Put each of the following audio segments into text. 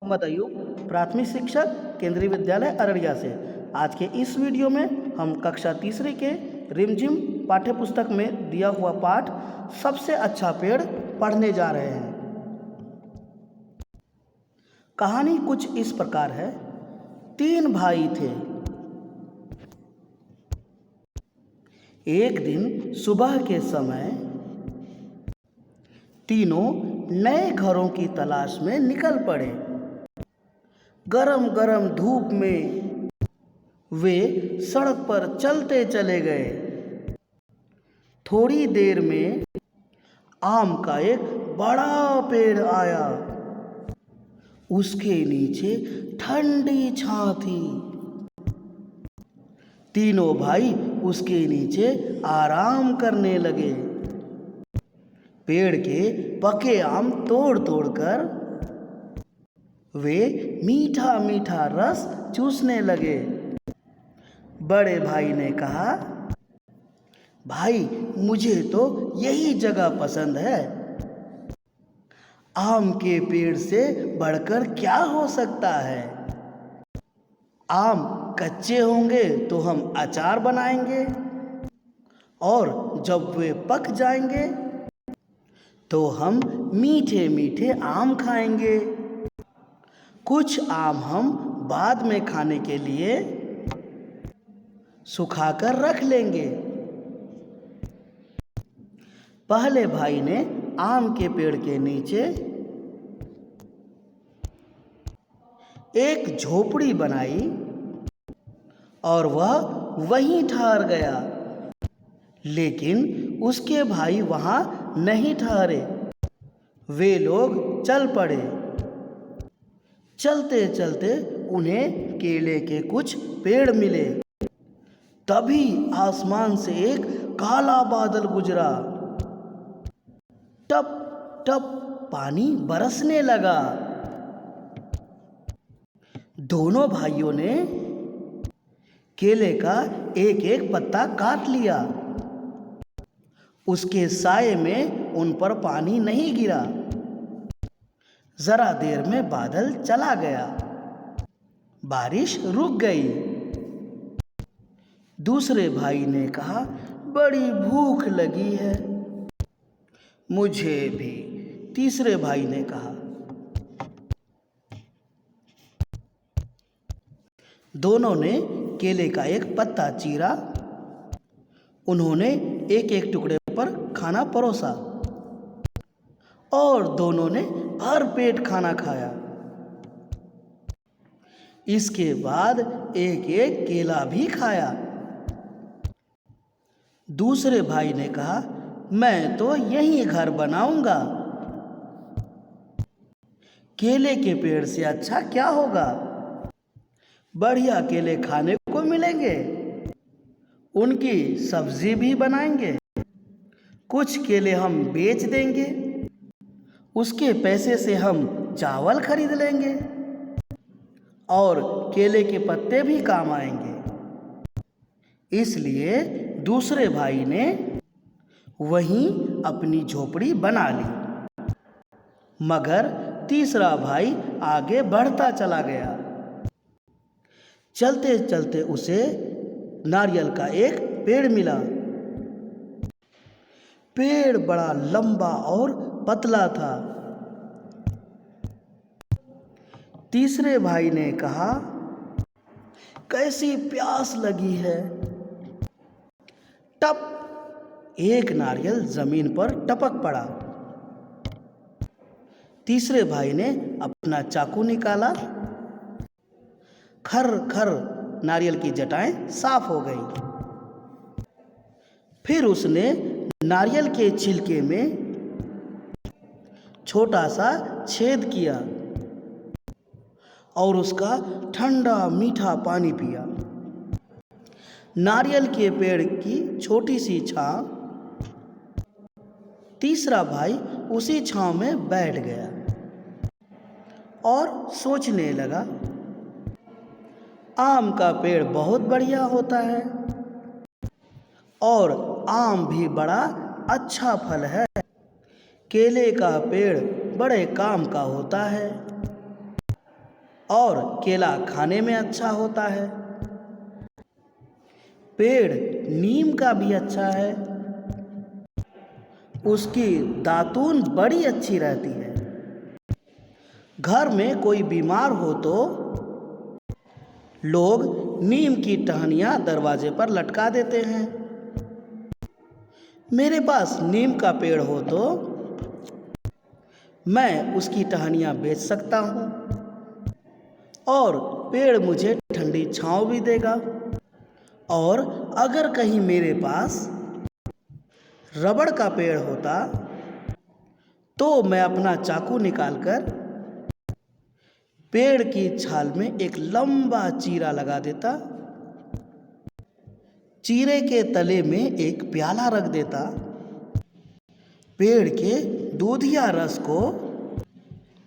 मोहम्मद अयूब, प्राथमिक शिक्षक, केंद्रीय विद्यालय अररिया से। आज के इस वीडियो में हम कक्षा तीसरी के रिमझिम पाठ्य पुस्तक में दिया हुआ पाठ सबसे अच्छा पेड़ पढ़ने जा रहे हैं। कहानी कुछ इस प्रकार है। 3 भाई थे। एक दिन सुबह के समय तीनों नए घरों की तलाश में निकल पड़े। गरम गरम धूप में वे सड़क पर चलते चले गए। थोड़ी देर में आम का एक बड़ा पेड़ आया। उसके नीचे ठंडी छां थी। तीनों भाई उसके नीचे आराम करने लगे। पेड़ के पके आम तोड़ तोड़कर वे मीठा मीठा रस चूसने लगे। बड़े भाई ने कहा, भाई मुझे तो यही जगह पसंद है। आम के पेड़ से बढ़कर क्या हो सकता है। आम कच्चे होंगे तो हम अचार बनाएंगे और जब वे पक जाएंगे तो हम मीठे मीठे आम खाएंगे। कुछ आम हम बाद में खाने के लिए सुखाकर रख लेंगे। पहले भाई ने आम के पेड़ के नीचे एक झोपड़ी बनाई और वह वहीं ठहर गया। लेकिन उसके भाई वहां नहीं ठहरे। वे लोग चल पड़े। चलते चलते उन्हें केले के कुछ पेड़ मिले। तभी आसमान से एक काला बादल गुजरा। टप टप पानी बरसने लगा। दोनों भाइयों ने केले का एक एक पत्ता काट लिया। उसके साये में उन पर पानी नहीं गिरा। जरा देर में बादल चला गया। बारिश रुक गई। दूसरे भाई ने कहा, बड़ी भूख लगी है। मुझे भी, तीसरे भाई ने कहा। दोनों ने केले का एक पत्ता चीरा। उन्होंने एक एक टुकड़े पर खाना परोसा और दोनों ने भर पेट खाना खाया। इसके बाद एक एक केला भी खाया। दूसरे भाई ने कहा, मैं तो यहीं घर बनाऊंगा। केले के पेड़ से अच्छा क्या होगा। बढ़िया केले खाने को मिलेंगे। उनकी सब्जी भी बनाएंगे। कुछ केले हम बेच देंगे। उसके पैसे से हम चावल खरीद लेंगे और केले के पत्ते भी काम आएंगे। इसलिए दूसरे भाई ने वहीं अपनी झोपड़ी बना ली। मगर तीसरा भाई आगे बढ़ता चला गया। चलते चलते उसे नारियल का एक पेड़ मिला। पेड़ बड़ा लंबा और पतला था। तीसरे भाई ने कहा, कैसी प्यास लगी है। टप, एक नारियल जमीन पर टपक पड़ा। तीसरे भाई ने अपना चाकू निकाला। खर खर नारियल की जटाएं साफ हो गई। फिर उसने नारियल के छिलके में छोटा सा छेद किया और उसका ठंडा मीठा पानी पिया। नारियल के पेड़ की छोटी सी छांव। तीसरा भाई उसी छांव में बैठ गया और सोचने लगा, आम का पेड़ बहुत बढ़िया होता है और आम भी बड़ा अच्छा फल है। केले का पेड़ बड़े काम का होता है। और केला खाने में अच्छा होता है। पेड़ नीम का भी अच्छा है, उसकी दातून बड़ी अच्छी रहती है। घर में कोई बीमार हो तो लोग नीम की टहनियाँ दरवाजे पर लटका देते हैं। मेरे पास नीम का पेड़ हो तो मैं उसकी टहनियाँ बेच सकता हूँ और पेड़ मुझे ठंडी छांव भी देगा। और अगर कहीं मेरे पास रबड़ का पेड़ होता तो मैं अपना चाकू निकालकर पेड़ की छाल में एक लंबा चीरा लगा देता, चीरे के तले में एक प्याला रख देता, पेड़ के दूधिया रस को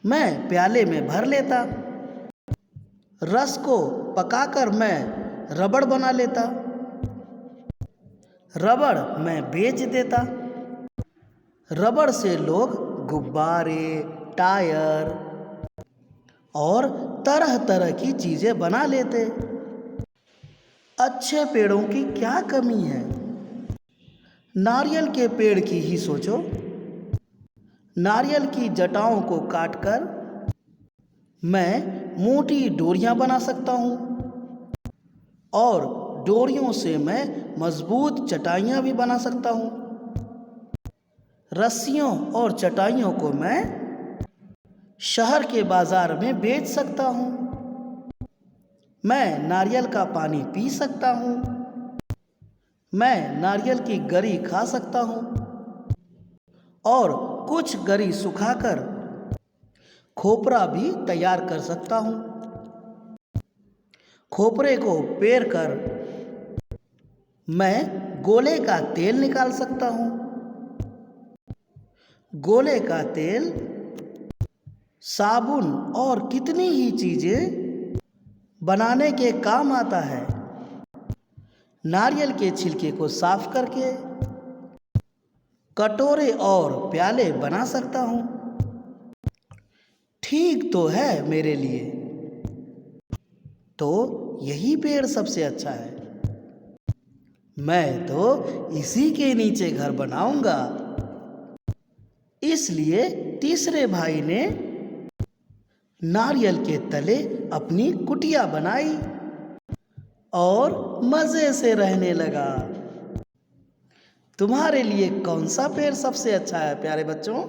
मैं प्याले में भर लेता, रस को पकाकर मैं रबड़ बना लेता, रबड़ मैं बेच देता। रबड़ से लोग गुब्बारे, टायर और तरह तरह की चीज़ें बना लेते। अच्छे पेड़ों की क्या कमी है? नारियल के पेड़ की ही सोचो। नारियल की जटाओं को काटकर मैं मोटी डोरियां बना सकता हूँ और डोरियों से मैं मजबूत चटाइयाँ भी बना सकता हूँ। रस्सियों और चटाइयों को मैं शहर के बाजार में बेच सकता हूँ। मैं नारियल का पानी पी सकता हूँ, मैं नारियल की गरी खा सकता हूँ और कुछ गरी सुखाकर खोपरा भी तैयार कर सकता हूँ। खोपरे को पेर कर मैं गोले का तेल निकाल सकता हूँ। गोले का तेल साबुन और कितनी ही चीज़ें बनाने के काम आता है। नारियल के छिलके को साफ करके कटोरे और प्याले बना सकता हूँ। ठीक तो है मेरे लिए, तो यही पेड़ सबसे अच्छा है। मैं तो इसी के नीचे घर बनाऊंगा। इसलिए तीसरे भाई ने नारियल के तले अपनी कुटिया बनाई और मज़े से रहने लगा। तुम्हारे लिए कौन सा पेड़ सबसे अच्छा है प्यारे बच्चों?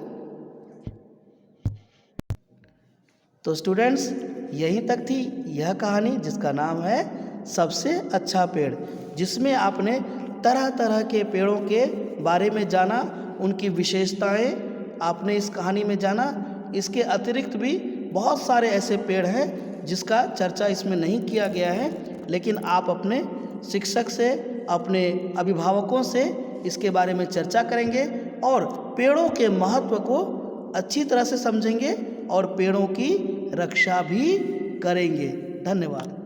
तो स्टूडेंट्स, यहीं तक थी यह कहानी जिसका नाम है सबसे अच्छा पेड़, जिसमें आपने तरह तरह के पेड़ों के बारे में जाना, उनकी विशेषताएं आपने इस कहानी में जाना। इसके अतिरिक्त भी बहुत सारे ऐसे पेड़ हैं जिसका चर्चा इसमें नहीं किया गया है, लेकिन आप अपने शिक्षक से, अपने अभिभावकों से इसके बारे में चर्चा करेंगे और पेड़ों के महत्व को अच्छी तरह से समझेंगे और पेड़ों की रक्षा भी करेंगे। धन्यवाद।